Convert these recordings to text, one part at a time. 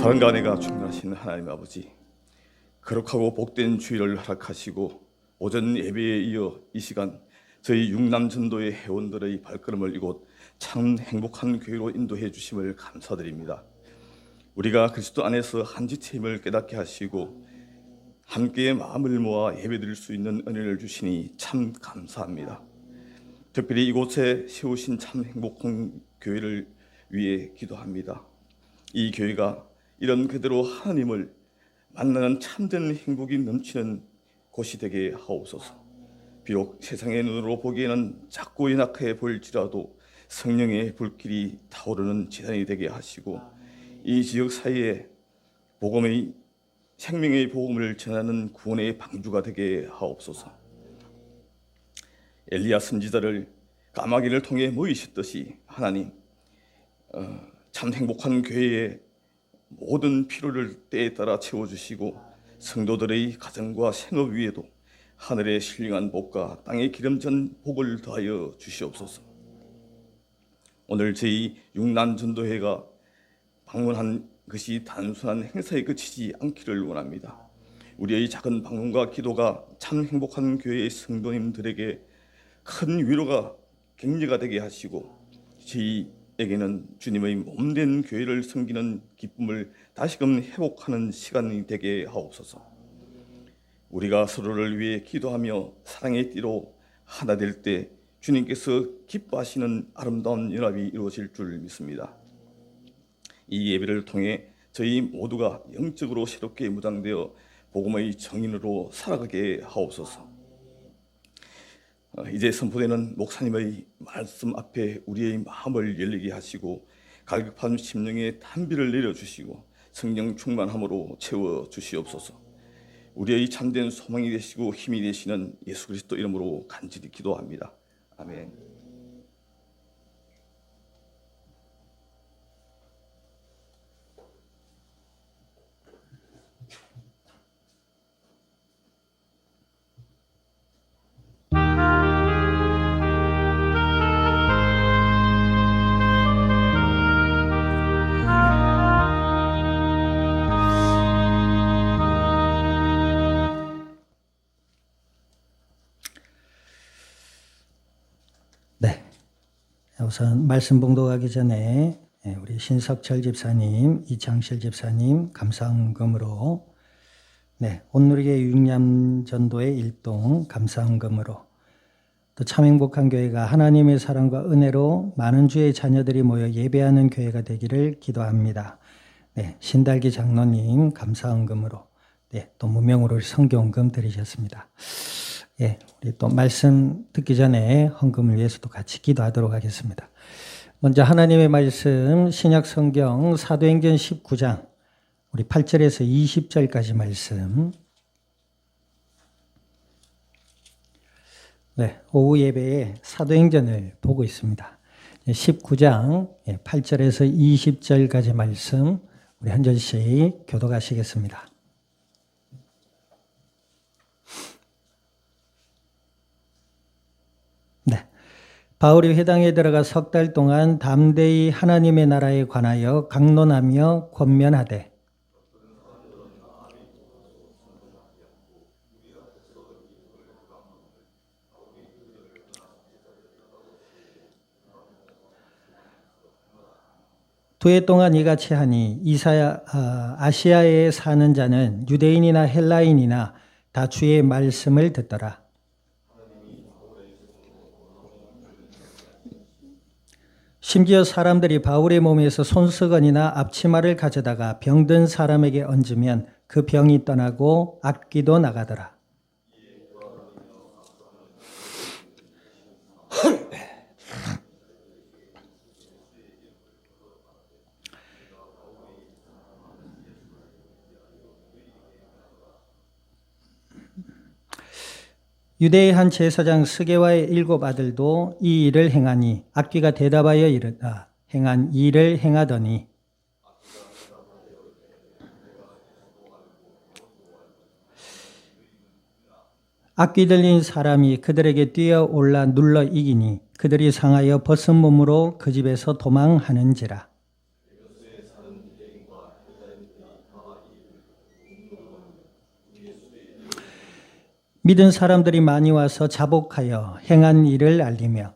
사랑과 은혜가 충만하신 하나님 아버지, 거룩하고 복된 주일을 허락하시고 오전 예배에 이어 이 시간 저희 육남전도의 회원들의 발걸음을 이곳 참 행복한 교회로 인도해 주심을 감사드립니다. 우리가 그리스도 안에서 한 지체임을 깨닫게 하시고 함께 마음을 모아 예배드릴 수 있는 은혜를 주시니 참 감사합니다. 특별히 이곳에 세우신 참 행복한 교회를 위해 기도합니다. 이 교회가 이런 그대로 하나님을 만나는 참된 행복이 넘치는 곳이 되게 하옵소서. 비록 세상의 눈으로 보기에는 작고 연약해 보일지라도 성령의 불길이 타오르는 재단이 되게 하시고 이 지역 사이에 복음의 생명의 복음을 전하는 구원의 방주가 되게 하옵소서. 엘리야 선지자를 까마귀를 통해 모이셨듯이 하나님, 참 행복한 교회의 모든 필요를 때에 따라 채워주시고 성도들의 가정과 생업 위에도 하늘의 신령한 복과 땅의 기름진 복을 더하여 주시옵소서. 오늘 저희 육남전도회가 방문한 것이 단순한 행사에 그치지 않기를 원합니다. 우리의 작은 방문과 기도가 참 행복한 교회의 성도님들에게 큰 위로가 격려가 되게 하시고 저희에게는 주님의 몸된 교회를 섬기는 기쁨을 다시금 회복하는 시간이 되게 하옵소서. 우리가 서로를 위해 기도하며 사랑의 띠로 하나 될 때 주님께서 기뻐하시는 아름다운 연합이 이루어질 줄 믿습니다. 이 예배를 통해 저희 모두가 영적으로 새롭게 무장되어 복음의 정인으로 살아가게 하옵소서. 이제 선포되는 목사님의 말씀 앞에 우리의 마음을 열리게 하시고 갈급한 심령에 단비를 내려주시고 성령 충만함으로 채워주시옵소서. 우리의 참된 소망이 되시고 힘이 되시는 예수 그리스도 이름으로 간절히 기도합니다. 아멘. 우선 말씀 봉독하기 전에 우리 신석철 집사님, 이창실 집사님 감사헌금으로 온누리교회 육남전도의 일동 감사헌금으로 또 참 행복한 교회가 하나님의 사랑과 은혜로 많은 주의 자녀들이 모여 예배하는 교회가 되기를 기도합니다. 신달기 장로님 감사헌금으로 또 무명으로 성경헌금 드리셨습니다. 우리 또 말씀 듣기 전에 헌금을 위해서도 같이 기도하도록 하겠습니다. 먼저 하나님의 말씀 신약 성경 사도행전 19장 우리 8절에서 20절까지 말씀. 오후 예배에 사도행전을 보고 있습니다. 19장 8절에서 20절까지 말씀 우리 한 절씩 교독하시겠습니다. 바울이 회당에 들어가 석 달 동안 담대히 하나님의 나라에 관하여 강론하며 권면하되 두 해 동안 이같이 하니 아시아에 사는 자는 유대인이나 헬라인이나 다 주의 말씀을 듣더라. 심지어 사람들이 바울의 몸에서 손수건이나 앞치마를 가져다가 병든 사람에게 얹으면 그 병이 떠나고 악귀도 나가더라. 유대의 한 제사장 스게와의 7 아들도 이 일을 행하니 악귀가 대답하여 이르다 행한 일을 행하더니 악귀 들린 사람이 그들에게 뛰어올라 눌러 이기니 그들이 상하여 벗은 몸으로 그 집에서 도망하는지라. 믿은 사람들이 많이 와서 자복하여 행한 일을 알리며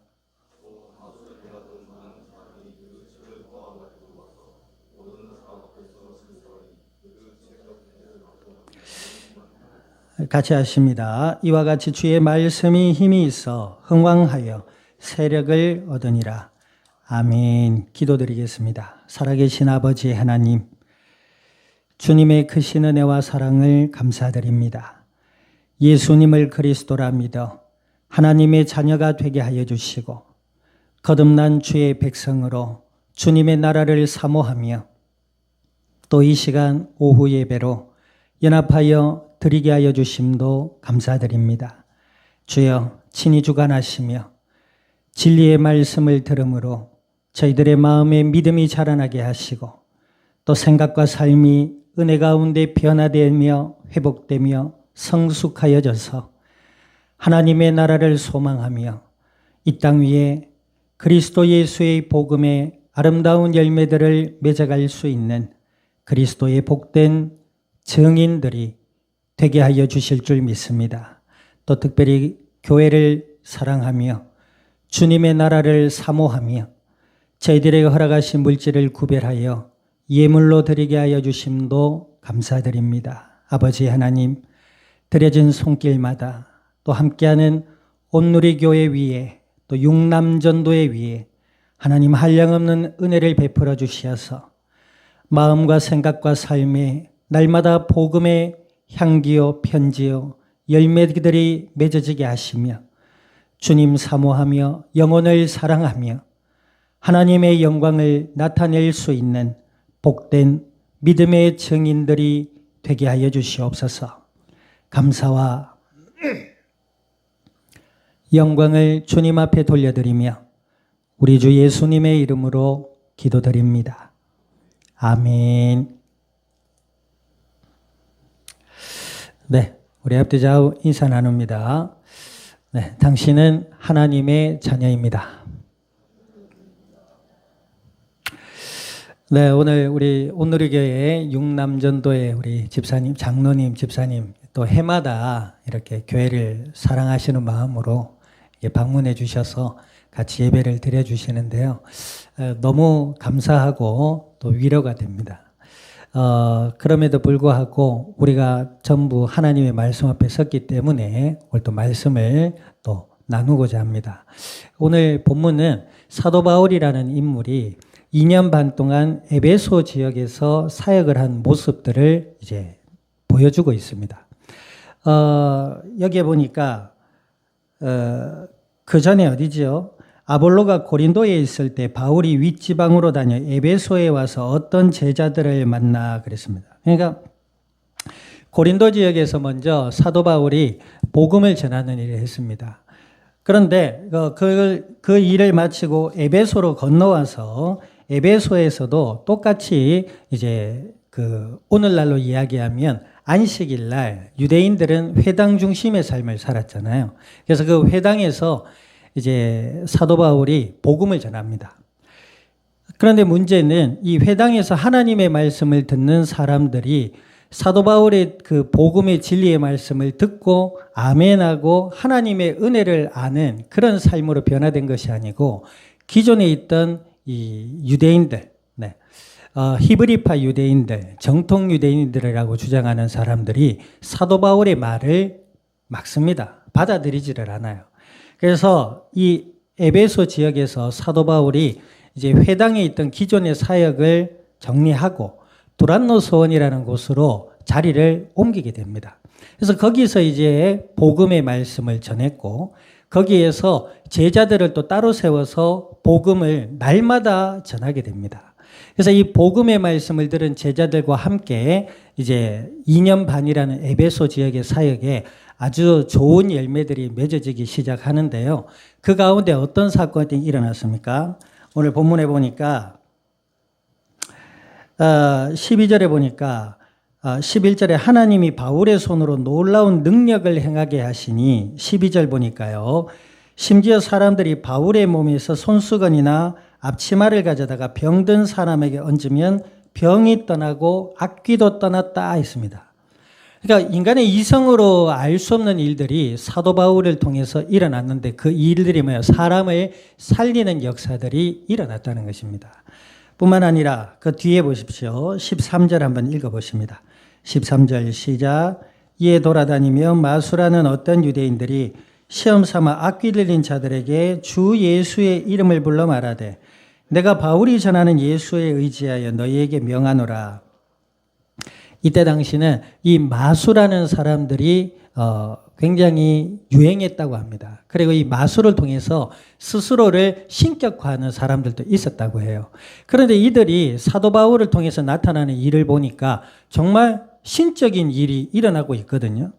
같이 하십니다. 이와 같이 주의 말씀이 힘이 있어 흥왕하여 세력을 얻으니라. 아멘. 기도드리겠습니다. 살아계신 아버지 하나님, 주님의 크신 은혜와 사랑을 감사드립니다. 예수님을 그리스도라 믿어 하나님의 자녀가 되게 하여 주시고 거듭난 주의 백성으로 주님의 나라를 사모하며 또 이 시간 오후 예배로 연합하여 드리게 하여 주심도 감사드립니다. 주여 친히 주관하시며 진리의 말씀을 들음으로 저희들의 마음에 믿음이 자라나게 하시고 또 생각과 삶이 은혜 가운데 변화되며 회복되며 성숙하여져서 하나님의 나라를 소망하며 이 땅 위에 그리스도 예수의 복음의 아름다운 열매들을 맺어갈 수 있는 그리스도의 복된 증인들이 되게 하여 주실 줄 믿습니다. 또 특별히 교회를 사랑하며 주님의 나라를 사모하며 저희들에게 허락하신 물질을 구별하여 예물로 드리게 하여 주심도 감사드립니다. 아버지 하나님, 드려진 손길마다 또 함께하는 온누리교회 위에 또 육남전도회 위에 하나님 한량없는 은혜를 베풀어 주시어서 마음과 생각과 삶에 날마다 복음의 향기요 편지요 열매들이 맺어지게 하시며 주님 사모하며 영혼을 사랑하며 하나님의 영광을 나타낼 수 있는 복된 믿음의 증인들이 되게 하여 주시옵소서. 감사와 영광을 주님 앞에 돌려드리며 우리 주 예수님의 이름으로 기도드립니다. 아멘. 네, 우리 앞뒤 좌우 인사 나눕니다. 네, 당신은 하나님의 자녀입니다. 네, 오늘 우리 온누리교회 육남전도의 우리 집사님, 장로님, 집사님 또 해마다 이렇게 교회를 사랑하시는 마음으로 방문해 주셔서 같이 예배를 드려 주시는데요. 너무 감사하고 또 위로가 됩니다. 그럼에도 불구하고 우리가 전부 하나님의 말씀 앞에 섰기 때문에 오늘 또 말씀을 또 나누고자 합니다. 오늘 본문은 사도 바울이라는 인물이 2년 반 동안 에베소 지역에서 사역을 한 모습들을 이제 보여주고 있습니다. 여기에 보니까 그 전에 어디지요? 아볼로가 고린도에 있을 때 바울이 윗지방으로 다녀 에베소에 와서 어떤 제자들을 만나 그랬습니다. 그러니까 고린도 지역에서 먼저 사도 바울이 복음을 전하는 일을 했습니다. 그런데 그 일을 마치고 에베소로 건너와서 에베소에서도 똑같이 이제 오늘날로 이야기하면 안식일 날 유대인들은 회당 중심의 삶을 살았잖아요. 그래서 그 회당에서 이제 사도 바울이 복음을 전합니다. 그런데 문제는 이 회당에서 하나님의 말씀을 듣는 사람들이 사도 바울의 그 복음의 진리의 말씀을 듣고 아멘하고 하나님의 은혜를 아는 그런 삶으로 변화된 것이 아니고 기존에 있던 이 유대인들, 히브리파 유대인들, 정통 유대인들이라고 주장하는 사람들이 사도 바울의 말을 막습니다. 받아들이지를 않아요. 그래서 이 에베소 지역에서 사도 바울이 이제 회당에 있던 기존의 사역을 정리하고 두란노 소원이라는 곳으로 자리를 옮기게 됩니다. 그래서 거기서 이제 복음의 말씀을 전했고 거기에서 제자들을 또 따로 세워서 복음을 날마다 전하게 됩니다. 그래서 이 복음의 말씀을 들은 제자들과 함께 이제 2년 반이라는 에베소 지역의 사역에 아주 좋은 열매들이 맺어지기 시작하는데요. 그 가운데 어떤 사건이 일어났습니까? 오늘 본문에 보니까 12절에 보니까 11절에 하나님이 바울의 손으로 놀라운 능력을 행하게 하시니 12절 보니까요. 심지어 사람들이 바울의 몸에서 손수건이나 앞치마를 가져다가 병든 사람에게 얹으면 병이 떠나고 악귀도 떠났다 했습니다. 그러니까 인간의 이성으로 알 수 없는 일들이 사도 바울을 통해서 일어났는데 그 일들이 뭐예요? 사람을 살리는 역사들이 일어났다는 것입니다. 뿐만 아니라 그 뒤에 보십시오. 13절 한번 읽어보십니다. 13절 시작. 이에 돌아다니며 마수라는 어떤 유대인들이 시험 삼아 악귀 들린 자들에게 주 예수의 이름을 불러 말하되 내가 바울이 전하는 예수에 의지하여 너희에게 명하노라. 이때 당시는 이 마수라는 사람들이 굉장히 유행했다고 합니다. 그리고 이 마수를 통해서 스스로를 신격화하는 사람들도 있었다고 해요. 그런데 이들이 사도 바울을 통해서 나타나는 일을 보니까 정말 신적인 일이 일어나고 있거든요.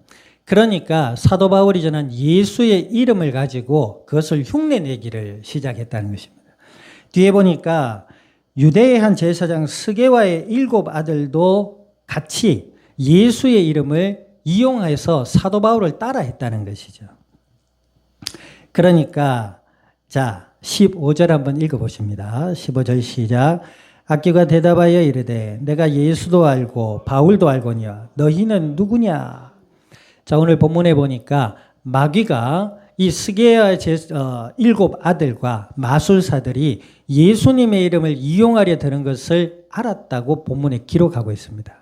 그러니까 사도 바울이 전한 예수의 이름을 가지고 그것을 흉내내기를 시작했다는 것입니다. 뒤에 보니까 유대의 한 제사장 스게와의 7 아들도 같이 예수의 이름을 이용해서 사도 바울을 따라했다는 것이죠. 그러니까 자 15절 한번 읽어보십니다. 15절 시작. 악귀가 대답하여 이르되 내가 예수도 알고 바울도 알거니와 너희는 누구냐. 자 오늘 본문에 보니까 마귀가 이 스게아의 7 아들과 마술사들이 예수님의 이름을 이용하려 드는 것을 알았다고 본문에 기록하고 있습니다.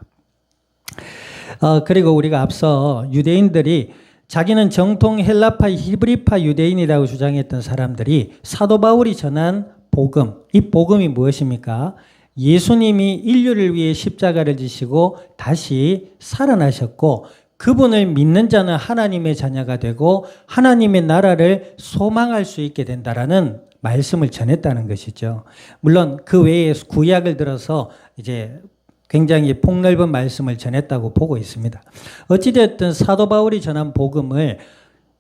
그리고 우리가 앞서 유대인들이 자기는 정통 헬라파 히브리파 유대인이라고 주장했던 사람들이 사도 바울이 전한 복음, 이 복음이 무엇입니까? 예수님이 인류를 위해 십자가를 지시고 다시 살아나셨고 그분을 믿는 자는 하나님의 자녀가 되고 하나님의 나라를 소망할 수 있게 된다라는 말씀을 전했다는 것이죠. 물론 그 외에 구약을 들어서 이제 굉장히 폭넓은 말씀을 전했다고 보고 있습니다. 어찌됐든 사도 바울이 전한 복음을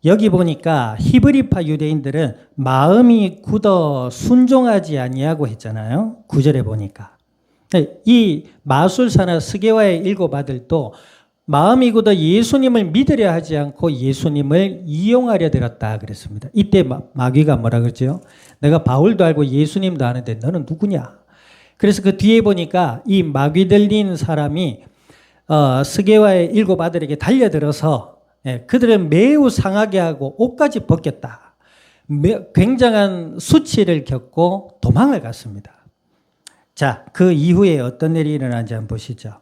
여기 보니까 히브리파 유대인들은 마음이 굳어 순종하지 아니하고 했잖아요. 9절에 보니까. 이 마술사나 스게와의 7 아들도 마음이 굳어 예수님을 믿으려 하지 않고 예수님을 이용하려 들었다 그랬습니다. 이때 마귀가 뭐라 그러죠? 내가 바울도 알고 예수님도 아는데 너는 누구냐? 그래서 그 뒤에 보니까 이 마귀 들린 사람이 스게와의 7 아들에게 달려들어서 그들은 매우 상하게 하고 옷까지 벗겼다. 굉장한 수치를 겪고 도망을 갔습니다. 자, 그 이후에 어떤 일이 일어난지 한번 보시죠.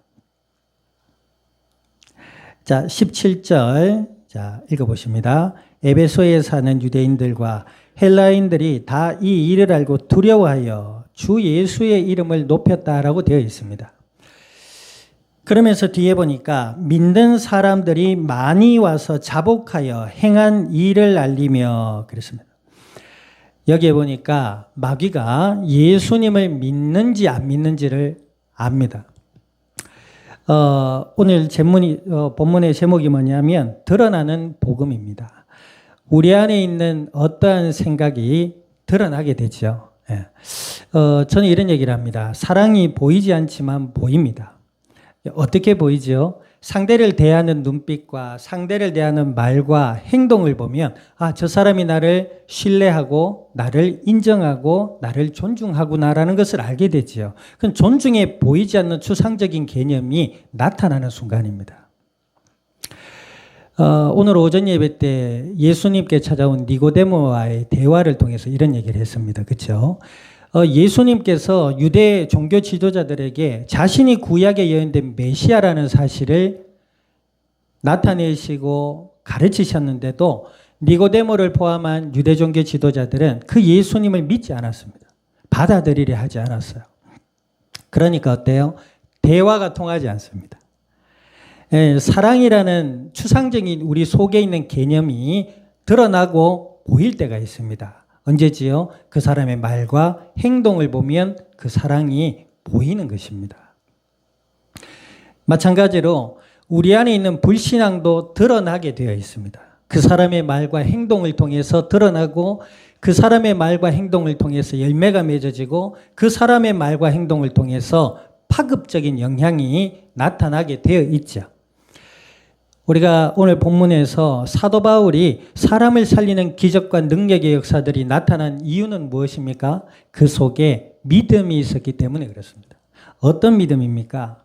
자, 17절. 자, 읽어보십니다. 에베소에 사는 유대인들과 헬라인들이 다 이 일을 알고 두려워하여 주 예수의 이름을 높였다라고 되어 있습니다. 그러면서 뒤에 보니까 믿는 사람들이 많이 와서 자복하여 행한 일을 알리며 그랬습니다. 여기에 보니까 마귀가 예수님을 믿는지 안 믿는지를 압니다. 오늘 본문의 제목이 뭐냐면 드러나는 복음입니다. 우리 안에 있는 어떠한 생각이 드러나게 되죠. 저는 이런 얘기를 합니다. 사랑이 보이지 않지만 보입니다. 어떻게 보이죠? 상대를 대하는 눈빛과 상대를 대하는 말과 행동을 보면 저 사람이 나를 신뢰하고 나를 인정하고 나를 존중하구나라는 것을 알게 되지요. 그건 존중에 보이지 않는 추상적인 개념이 나타나는 순간입니다. 오늘 오전 예배 때 예수님께 찾아온 니고데모와의 대화를 통해서 이런 얘기를 했습니다. 그렇죠? 예수님께서 유대 종교 지도자들에게 자신이 구약에 예언된 메시아라는 사실을 나타내시고 가르치셨는데도 니고데모를 포함한 유대 종교 지도자들은 그 예수님을 믿지 않았습니다. 받아들이려 하지 않았어요. 그러니까 어때요? 대화가 통하지 않습니다. 사랑이라는 추상적인 우리 속에 있는 개념이 드러나고 보일 때가 있습니다. 언제지요? 그 사람의 말과 행동을 보면 그 사랑이 보이는 것입니다. 마찬가지로 우리 안에 있는 불신앙도 드러나게 되어 있습니다. 그 사람의 말과 행동을 통해서 드러나고 그 사람의 말과 행동을 통해서 열매가 맺어지고 그 사람의 말과 행동을 통해서 파급적인 영향이 나타나게 되어 있죠. 우리가 오늘 본문에서 사도 바울이 사람을 살리는 기적과 능력의 역사들이 나타난 이유는 무엇입니까? 그 속에 믿음이 있었기 때문에 그렇습니다. 어떤 믿음입니까?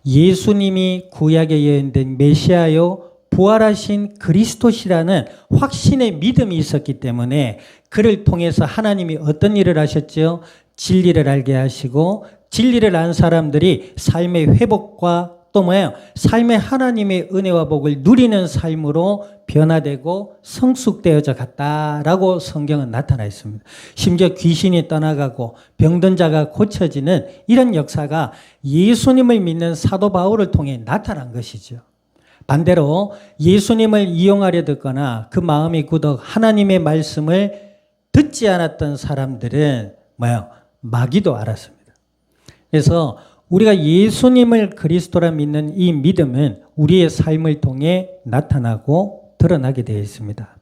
예수님이 구약에 예언된 메시아요 부활하신 그리스도시라는 확신의 믿음이 있었기 때문에 그를 통해서 하나님이 어떤 일을 하셨죠? 진리를 알게 하시고 진리를 안 사람들이 삶의 회복과 또 뭐예요? 삶의 하나님의 은혜와 복을 누리는 삶으로 변화되고 성숙되어져 갔다라고 성경은 나타나 있습니다. 심지어 귀신이 떠나가고 병든 자가 고쳐지는 이런 역사가 예수님을 믿는 사도 바울을 통해 나타난 것이죠. 반대로 예수님을 이용하려 듣거나 그 마음이 굳어 하나님의 말씀을 듣지 않았던 사람들은 뭐예요? 마귀도 알았습니다. 그래서 우리가 예수님을 그리스도라 믿는 이 믿음은 우리의 삶을 통해 나타나고 드러나게 되어 있습니다.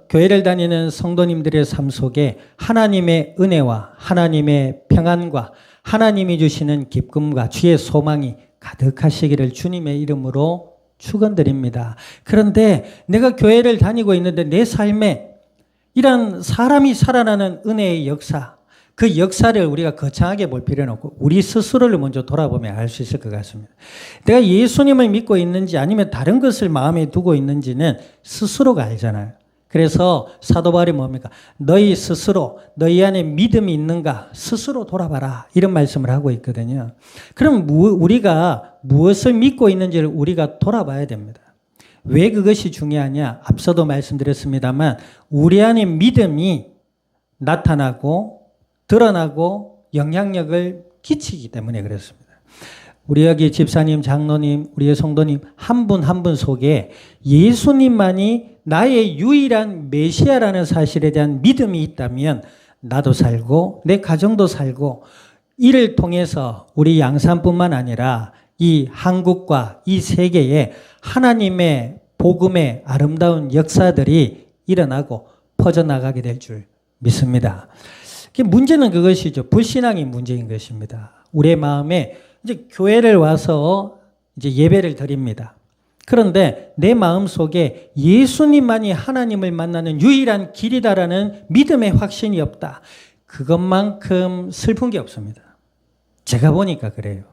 교회를 다니는 성도님들의 삶 속에 하나님의 은혜와 하나님의 평안과 하나님이 주시는 기쁨과 주의 소망이 가득하시기를 주님의 이름으로 축원드립니다. 그런데 내가 교회를 다니고 있는데 내 삶에 이런 사람이 살아나는 은혜의 역사, 그 역사를 우리가 거창하게 볼 필요는 없고 우리 스스로를 먼저 돌아보면 알 수 있을 것 같습니다. 내가 예수님을 믿고 있는지 아니면 다른 것을 마음에 두고 있는지는 스스로가 알잖아요. 그래서 사도 바울이 뭡니까? 너희 스스로 너희 안에 믿음이 있는가 스스로 돌아봐라 이런 말씀을 하고 있거든요. 그럼 우리가 무엇을 믿고 있는지를 우리가 돌아봐야 됩니다. 왜 그것이 중요하냐? 앞서도 말씀드렸습니다만 우리 안에 믿음이 나타나고 드러나고 영향력을 끼치기 때문에 그렇습니다. 우리 여기 집사님, 장로님, 우리의 성도님 한 분 한 분 속에 예수님만이 나의 유일한 메시아라는 사실에 대한 믿음이 있다면 나도 살고 내 가정도 살고 이를 통해서 우리 양산뿐만 아니라 이 한국과 이 세계에 하나님의 복음의 아름다운 역사들이 일어나고 퍼져나가게 될 줄 믿습니다. 문제는 그것이죠. 불신앙이 문제인 것입니다. 우리의 마음에 이제 교회를 와서 이제 예배를 드립니다. 그런데 내 마음 속에 예수님만이 하나님을 만나는 유일한 길이다라는 믿음의 확신이 없다. 그것만큼 슬픈 게 없습니다. 제가 보니까 그래요.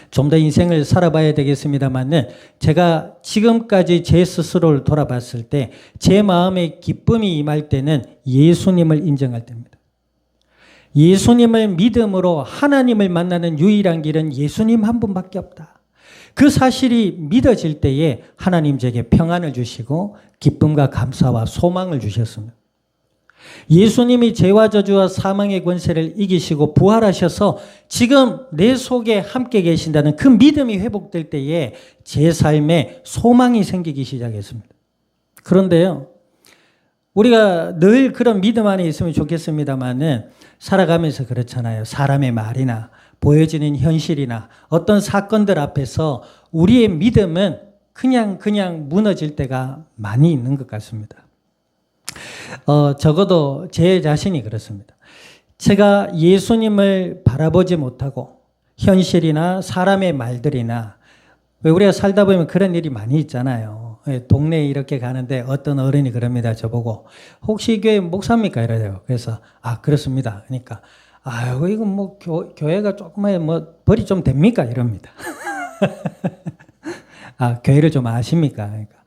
좀 더 인생을 살아봐야 되겠습니다만은 제가 지금까지 제 스스로를 돌아봤을 때 제 마음에 기쁨이 임할 때는 예수님을 인정할 때입니다. 예수님을 믿음으로 하나님을 만나는 유일한 길은 예수님 한 분밖에 없다. 그 사실이 믿어질 때에 하나님 제게 평안을 주시고 기쁨과 감사와 소망을 주셨습니다. 예수님이 죄와 저주와 사망의 권세를 이기시고 부활하셔서 지금 내 속에 함께 계신다는 그 믿음이 회복될 때에 제 삶에 소망이 생기기 시작했습니다. 그런데요, 우리가 늘 그런 믿음 안에 있으면 좋겠습니다만은 살아가면서 그렇잖아요. 사람의 말이나 보여지는 현실이나 어떤 사건들 앞에서 우리의 믿음은 그냥 무너질 때가 많이 있는 것 같습니다. 적어도 제 자신이 그렇습니다. 제가 예수님을 바라보지 못하고 현실이나 사람의 말들이나 왜 우리가 살다 보면 그런 일이 많이 있잖아요. 동네에 이렇게 가는데 어떤 어른이 그럽니다. 저보고 혹시 교회 목사입니까? 이래요. 그래서 그렇습니다. 그러니까 아이고 이거 뭐 교회가 조금만 뭐 벌이 좀 됩니까? 이럽니다. 교회를 좀 아십니까? 그러니까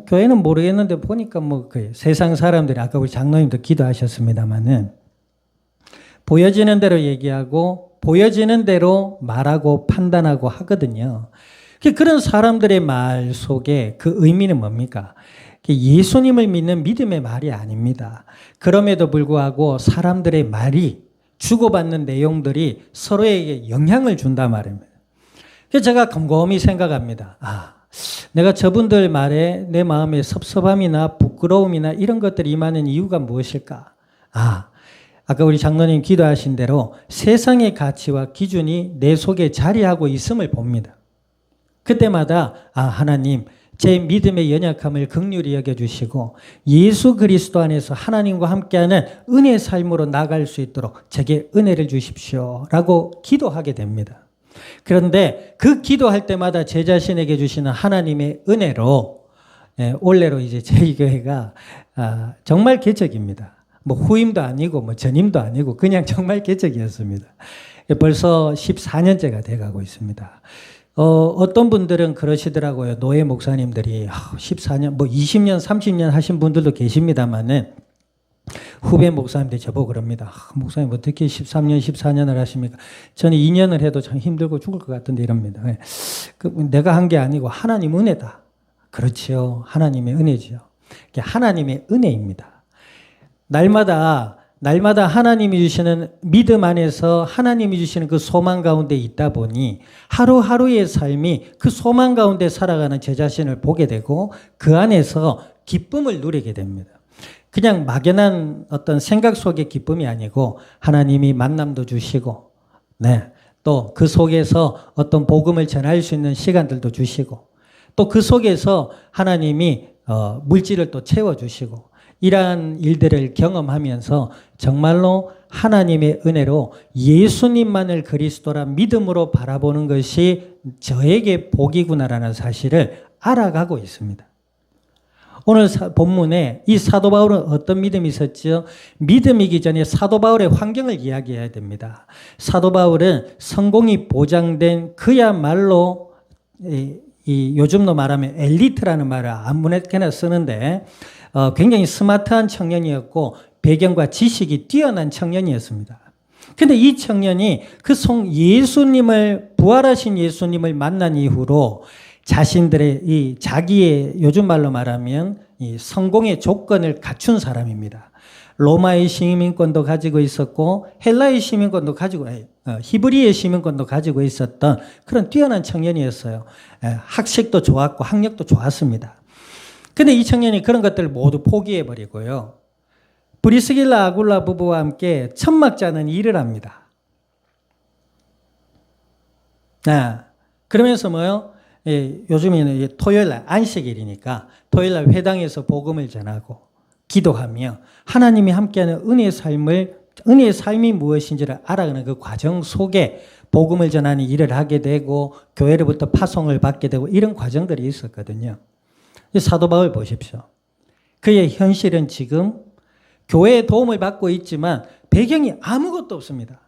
교회는 모르겠는데 보니까 뭐 그 세상 사람들이 아까 우리 장로님도 기도하셨습니다만은 보여지는 대로 얘기하고 보여지는 대로 말하고 판단하고 하거든요. 그런 사람들의 말 속에 그 의미는 뭡니까? 예수님을 믿는 믿음의 말이 아닙니다. 그럼에도 불구하고 사람들의 말이 주고받는 내용들이 서로에게 영향을 준단 말입니다. 그래서 제가 곰곰이 생각합니다. 내가 저분들 말에 내 마음에 섭섭함이나 부끄러움이나 이런 것들이 임하는 이유가 무엇일까? 아까 우리 장로님 기도하신 대로 세상의 가치와 기준이 내 속에 자리하고 있음을 봅니다. 그때마다 하나님 제 믿음의 연약함을 긍휼히 여겨주시고 예수 그리스도 안에서 하나님과 함께하는 은혜의 삶으로 나아갈 수 있도록 제게 은혜를 주십시오 라고 기도하게 됩니다. 그런데 그 기도할 때마다 제 자신에게 주시는 하나님의 은혜로 올해로 이제 저희 교회가 정말 개척입니다. 뭐 후임도 아니고 뭐 전임도 아니고 그냥 정말 개척이었습니다. 벌써 14년째가 돼가고 있습니다. 어떤 분들은 그러시더라고요. 노예 목사님들이 14년, 뭐 20년, 30년 하신 분들도 계십니다만은 후배 목사님들이 저보고 그럽니다. 목사님 어떻게 13년, 14년을 하십니까? 저는 2년을 해도 참 힘들고 죽을 것 같은데 이럽니다. 내가 한 게 아니고 하나님 은혜다. 그렇지요. 하나님의 은혜지요. 하나님의 은혜입니다. 날마다 하나님이 주시는 믿음 안에서 하나님이 주시는 그 소망 가운데 있다 보니 하루하루의 삶이 그 소망 가운데 살아가는 제 자신을 보게 되고 그 안에서 기쁨을 누리게 됩니다. 그냥 막연한 어떤 생각 속의 기쁨이 아니고 하나님이 만남도 주시고, 네, 또 그 속에서 어떤 복음을 전할 수 있는 시간들도 주시고, 또 그 속에서 하나님이 물질을 또 채워주시고, 이러한 일들을 경험하면서 정말로 하나님의 은혜로 예수님만을 그리스도라 믿음으로 바라보는 것이 저에게 복이구나라는 사실을 알아가고 있습니다. 오늘 본문에 이 사도 바울은 어떤 믿음이 있었죠? 믿음이기 전에 사도 바울의 환경을 이야기해야 됩니다. 사도 바울은 성공이 보장된 그야말로 요즘로 말하면 엘리트라는 말을 아무렇게나 쓰는데 굉장히 스마트한 청년이었고 배경과 지식이 뛰어난 청년이었습니다. 근데 이 청년이 부활하신 예수님을 만난 이후로 자신들의 자기의 요즘 말로 말하면 이 성공의 조건을 갖춘 사람입니다. 로마의 시민권도 가지고 있었고 헬라의 시민권도 가지고 히브리의 시민권도 가지고 있었던 그런 뛰어난 청년이었어요. 학식도 좋았고 학력도 좋았습니다. 근데 이 청년이 그런 것들을 모두 포기해버리고요. 브리스길라 아굴라 부부와 함께 천막자는 일을 합니다. 그러면서 뭐요? 요즘에는 토요일날 안식일이니까 토요일날 회당에서 복음을 전하고 기도하며 하나님이 함께하는 은혜의 삶이 무엇인지를 알아가는 그 과정 속에 복음을 전하는 일을 하게 되고 교회로부터 파송을 받게 되고 이런 과정들이 있었거든요. 사도 바울 보십시오. 그의 현실은 지금 교회의 도움을 받고 있지만 배경이 아무것도 없습니다.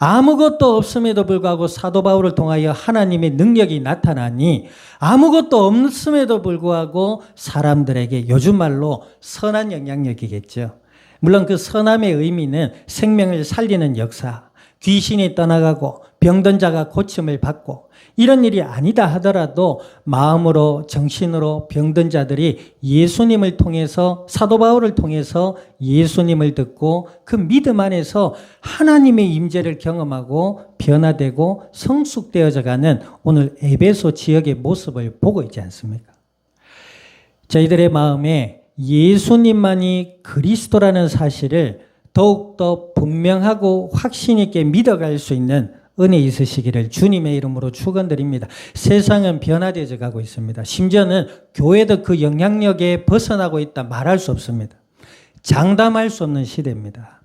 아무것도 없음에도 불구하고 사도 바울을 통하여 하나님의 능력이 나타나니 아무것도 없음에도 불구하고 사람들에게 요즘 말로 선한 영향력이겠죠. 물론 그 선함의 의미는 생명을 살리는 역사, 귀신이 떠나가고 병든 자가 고침을 받고 이런 일이 아니다 하더라도 마음으로 정신으로 병든 자들이 예수님을 통해서 사도 바울을 통해서 예수님을 듣고 그 믿음 안에서 하나님의 임재를 경험하고 변화되고 성숙되어져 가는 오늘 에베소 지역의 모습을 보고 있지 않습니까? 저희들의 마음에 예수님만이 그리스도라는 사실을 더욱더 분명하고 확신 있게 믿어갈 수 있는 은혜 있으시기를 주님의 이름으로 축원드립니다. 세상은 변화되어 가고 있습니다. 심지어는 교회도 그 영향력에 벗어나고 있다 말할 수 없습니다. 장담할 수 없는 시대입니다.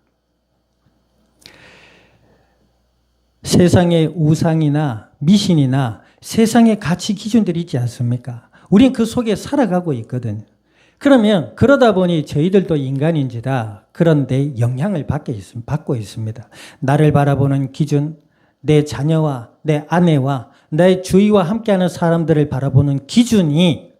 세상의 우상이나 미신이나 세상의 가치 기준들이 있지 않습니까? 우린 그 속에 살아가고 있거든요. 그러면 그러다 보니 저희들도 인간인지라 그런데 영향을 받고 있습니다. 나를 바라보는 기준, 내 자녀와 내 아내와 내 주위와 함께하는 사람들을 바라보는 기준이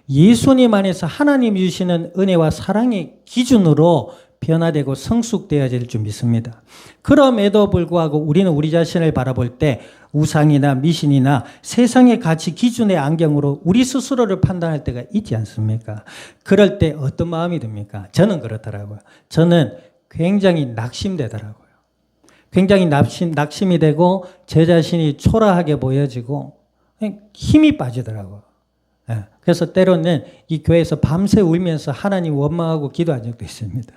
예수님 안에서 하나님이 주시는 은혜와 사랑의 기준으로 변화되고 성숙되어질 줄 믿습니다. 그럼에도 불구하고 우리는 우리 자신을 바라볼 때 우상이나 미신이나 세상의 가치 기준의 안경으로 우리 스스로를 판단할 때가 있지 않습니까? 그럴 때 어떤 마음이 듭니까? 저는 그렇더라고요. 저는 굉장히 낙심되더라고요. 굉장히 낙심이 되고 제 자신이 초라하게 보여지고 힘이 빠지더라고요. 그래서 때로는 이 교회에서 밤새 울면서 하나님 원망하고 기도한 적도 있습니다.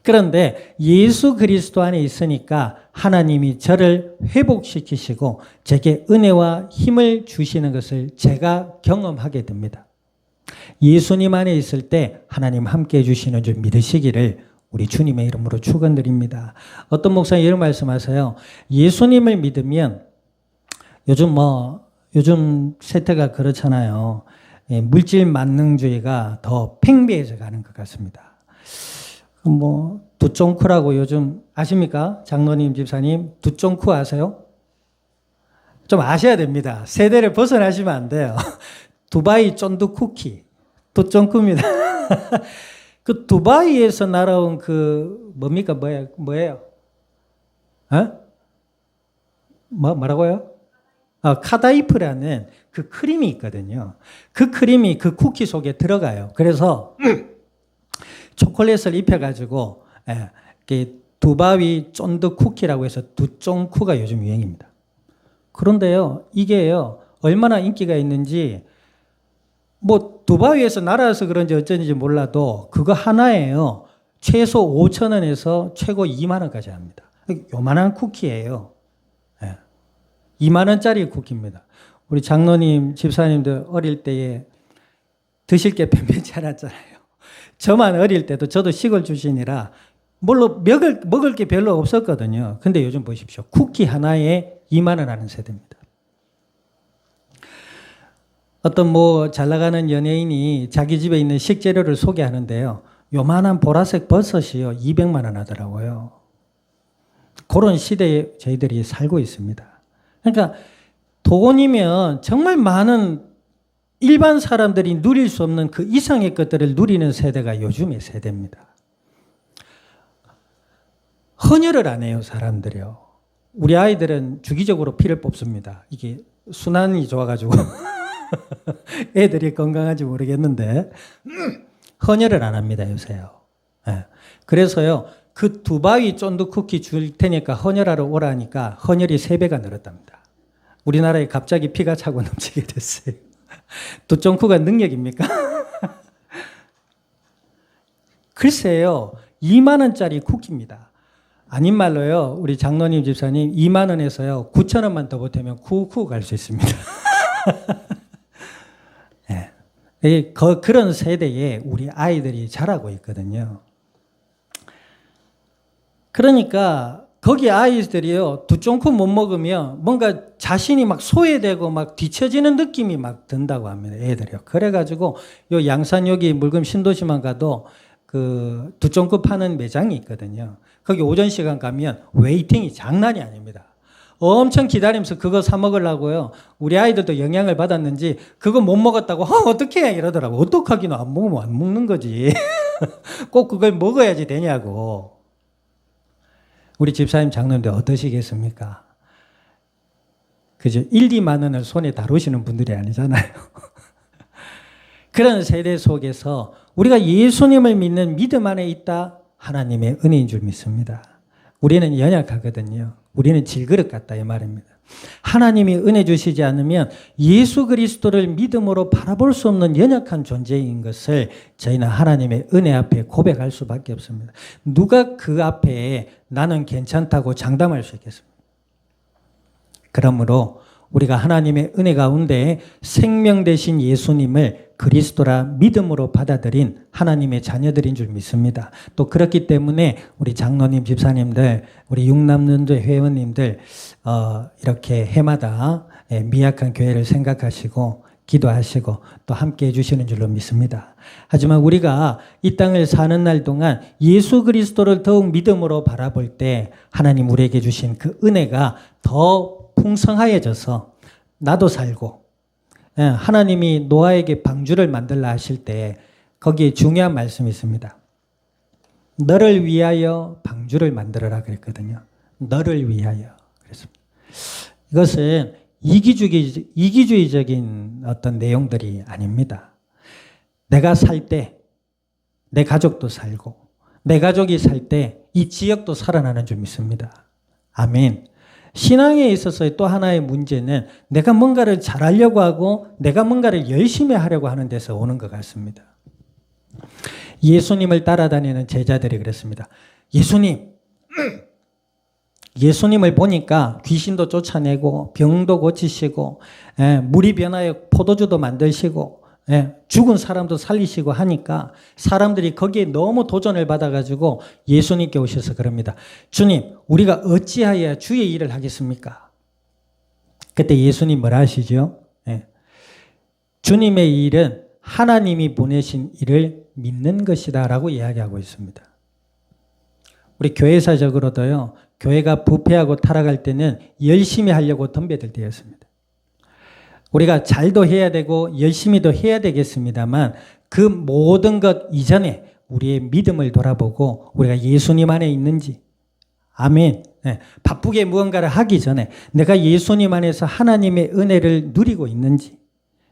그런데 예수 그리스도 안에 있으니까 하나님이 저를 회복시키시고 제게 은혜와 힘을 주시는 것을 제가 경험하게 됩니다. 예수님 안에 있을 때 하나님 함께 해주시는 줄 믿으시기를 우리 주님의 이름으로 축원드립니다. 어떤 목사님 이런 말씀하세요. 예수님을 믿으면 요즘 세태가 그렇잖아요. 물질 만능주의가 더 팽배해져 가는 것 같습니다. 뭐 두쫑쿠라고 요즘 아십니까? 장로님 집사님 두쫑쿠 아세요? 좀 아셔야 됩니다. 세대를 벗어나시면 안 돼요. 두바이 쫀득 쿠키 두쫑쿠입니다. 그 두바이에서 날아온 그 뭡니까 뭐예요? 뭐라고요? 카다이프라는 그 크림이 있거든요. 그 크림이 그 쿠키 속에 들어가요. 그래서 초콜릿을 입혀가지고 두바이 쫀득 쿠키라고 해서 두쫑쿠가 요즘 유행입니다. 그런데요, 이게요 얼마나 인기가 있는지 뭐 두바이에서 날아서 그런지 어쩐지 몰라도 그거 하나에요 최소 5,000원에서 최고 2만 원까지 합니다. 요만한 쿠키예요. 2만 원짜리 쿠키입니다. 우리 장로님, 집사님들 어릴 때에 드실 게 변변치 않았잖아요. 저만 어릴 때도 저도 시골 출신이라 물론 먹을 게 별로 없었거든요. 근데 요즘 보십시오. 쿠키 하나에 2만 원 하는 세대입니다. 어떤 뭐 잘 나가는 연예인이 자기 집에 있는 식재료를 소개하는데요. 요만한 보라색 버섯이요. 200만 원 하더라고요. 그런 시대에 저희들이 살고 있습니다. 그러니까 돈이면 정말 많은 일반 사람들이 누릴 수 없는 그 이상의 것들을 누리는 세대가 요즘의 세대입니다. 헌혈을 안 해요, 사람들이요. 우리 아이들은 주기적으로 피를 뽑습니다. 이게 순환이 좋아가지고 애들이 건강한지 모르겠는데 헌혈을 안 합니다, 요새요. 그래서요, 그 두바이 쫀득 쿠키 줄 테니까 헌혈하러 오라니까 헌혈이 3배가 늘었답니다. 우리나라에 갑자기 피가 차고 넘치게 됐어요. 두쫑쿠가 능력입니까? 글쎄요, 2만 원짜리 쿠키입니다. 아닌 말로요, 우리 장로님 집사님 2만 원에서요 9천 원만 더 보태면 쿠쿠 갈 수 있습니다. 네. 그런 세대에 우리 아이들이 자라고 있거든요. 그러니까 거기 아이들이요 두쫑쿠 못 먹으면 뭔가 자신이 막 소외되고 막 뒤처지는 느낌이 막 든다고 합니다. 애들이요. 그래가지고 요 양산 여기 물금 신도시만 가도 그 두쫑쿠 파는 매장이 있거든요. 거기 오전 시간 가면 웨이팅이 장난이 아닙니다. 엄청 기다리면서 그거 사 먹으려고요. 우리 아이들도 영향을 받았는지 그거 못 먹었다고 어떡해 이러더라고. 어떡하기는 안 먹으면 안 먹는 거지. 꼭 그걸 먹어야지 되냐고. 우리 집사님 장로님들 어떠시겠습니까? 그죠? 1, 2만 원을 손에 다루시는 분들이 아니잖아요. 그런 세대 속에서 우리가 예수님을 믿는 믿음 안에 있다. 하나님의 은혜인 줄 믿습니다. 우리는 연약하거든요. 우리는 질그릇 같다 이 말입니다. 하나님이 은혜 주시지 않으면 예수 그리스도를 믿음으로 바라볼 수 없는 연약한 존재인 것을 저희는 하나님의 은혜 앞에 고백할 수밖에 없습니다. 누가 그 앞에 나는 괜찮다고 장담할 수 있겠습니까? 그러므로 우리가 하나님의 은혜 가운데 생명 되신 예수님을 그리스도라 믿음으로 받아들인 하나님의 자녀들인 줄 믿습니다. 또 그렇기 때문에 우리 장로님, 집사님들, 우리 육남년대 회원님들 이렇게 해마다 미약한 교회를 생각하시고 기도하시고 또 함께 해주시는 줄로 믿습니다. 하지만 우리가 이 땅을 사는 날 동안 예수 그리스도를 더욱 믿음으로 바라볼 때 하나님 우리에게 주신 그 은혜가 더 풍성하여져서 나도 살고 하나님이 노아에게 방주를 만들라 하실 때 거기에 중요한 말씀이 있습니다. 너를 위하여 방주를 만들어라 그랬거든요. 너를 위하여 그랬습니다. 이것은 이기주의적인 어떤 내용들이 아닙니다. 내가 살 때 내 가족도 살고 내 가족이 살 때 이 지역도 살아나는 줄 믿습니다. 아멘. 신앙에 있어서의 또 하나의 문제는 내가 뭔가를 잘하려고 하고 내가 뭔가를 열심히 하려고 하는 데서 오는 것 같습니다. 예수님을 따라다니는 제자들이 그랬습니다. 예수님을 보니까 귀신도 쫓아내고 병도 고치시고 물이 변하여 포도주도 만드시고 죽은 사람도 살리시고 하니까 사람들이 거기에 너무 도전을 받아가지고 예수님께 오셔서 그럽니다. 주님, 우리가 어찌하여야 주의 일을 하겠습니까? 그때 예수님 뭐라 하시죠? 주님의 일은 하나님이 보내신 일을 믿는 것이다 라고 이야기하고 있습니다. 우리 교회사적으로도요. 교회가 부패하고 타락할 때는 열심히 하려고 덤벼들 때였습니다. 우리가 잘도 해야 되고 열심히도 해야 되겠습니다만 그 모든 것 이전에 우리의 믿음을 돌아보고 우리가 예수님 안에 있는지, 아멘. 네. 바쁘게 무언가를 하기 전에 내가 예수님 안에서 하나님의 은혜를 누리고 있는지,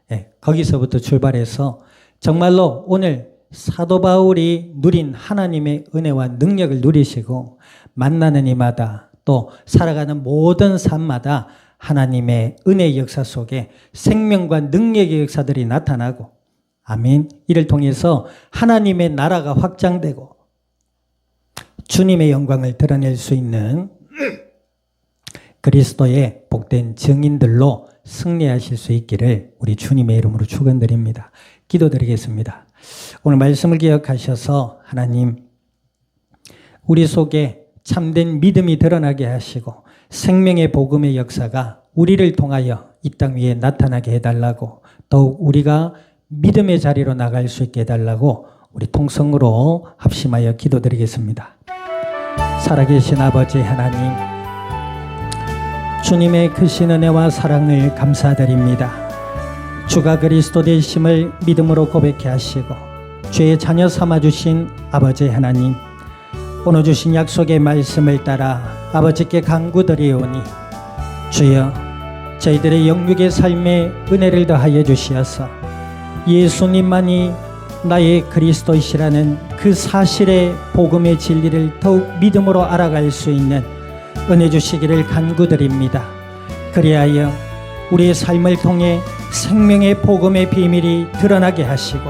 네. 거기서부터 출발해서 정말로 오늘 사도 바울이 누린 하나님의 은혜와 능력을 누리시고 만나는 이마다 또 살아가는 모든 삶마다 하나님의 은혜의 역사 속에 생명과 능력의 역사들이 나타나고, 아멘. 이를 통해서 하나님의 나라가 확장되고 주님의 영광을 드러낼 수 있는 그리스도의 복된 증인들로 승리하실 수 있기를 우리 주님의 이름으로 축원드립니다. 기도드리겠습니다. 오늘 말씀을 기억하셔서 하나님, 우리 속에 참된 믿음이 드러나게 하시고 생명의 복음의 역사가 우리를 통하여 이 땅 위에 나타나게 해달라고, 더욱 우리가 믿음의 자리로 나갈 수 있게 해달라고 우리 통성으로 합심하여 기도드리겠습니다. 살아계신 아버지 하나님, 주님의 크신 은혜와 사랑을 감사드립니다. 주가 그리스도 되심을 믿음으로 고백해 하시고 주의 자녀 삼아주신 아버지 하나님, 오늘 주신 약속의 말씀을 따라 아버지께 간구드리오니 주여, 저희들의 영육의 삶에 은혜를 더하여 주시어서 예수님만이 나의 그리스도이시라는 그 사실의 복음의 진리를 더욱 믿음으로 알아갈 수 있는 은혜 주시기를 간구드립니다. 그리하여 우리의 삶을 통해 생명의 복음의 비밀이 드러나게 하시고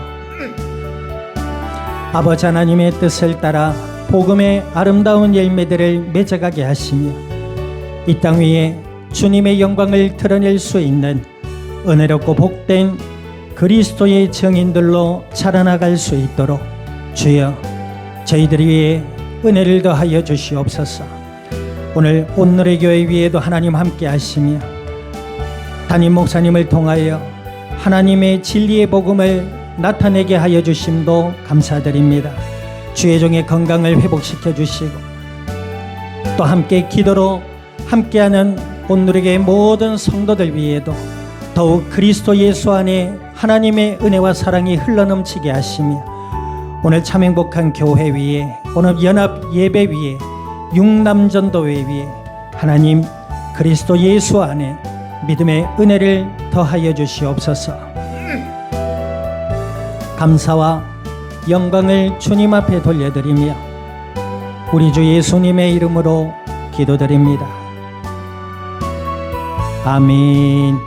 아버지 하나님의 뜻을 따라 복음의 아름다운 열매들을 맺어가게 하시며 이 땅 위에 주님의 영광을 드러낼 수 있는 은혜롭고 복된 그리스도의 증인들로 자라나갈 수 있도록 주여, 저희들 위에 은혜를 더하여 주시옵소서. 오늘 온누리 교회 위에도 하나님 함께 하시며 담임 목사님을 통하여 하나님의 진리의 복음을 나타내게 하여 주심도 감사드립니다. 주의 종의 건강을 회복시켜 주시고 또 함께 기도로 함께하는 온누리교회 모든 성도들 위에도 더욱 그리스도 예수 안에 하나님의 은혜와 사랑이 흘러넘치게 하시며 오늘 참 행복한 교회 위에, 오늘 연합 예배 위에, 육남전도회 위에 하나님 그리스도 예수 안에 믿음의 은혜를 더하여 주시옵소서. 감사와 영광을 주님 앞에 돌려드리며 우리 주 예수님의 이름으로 기도드립니다. 아멘.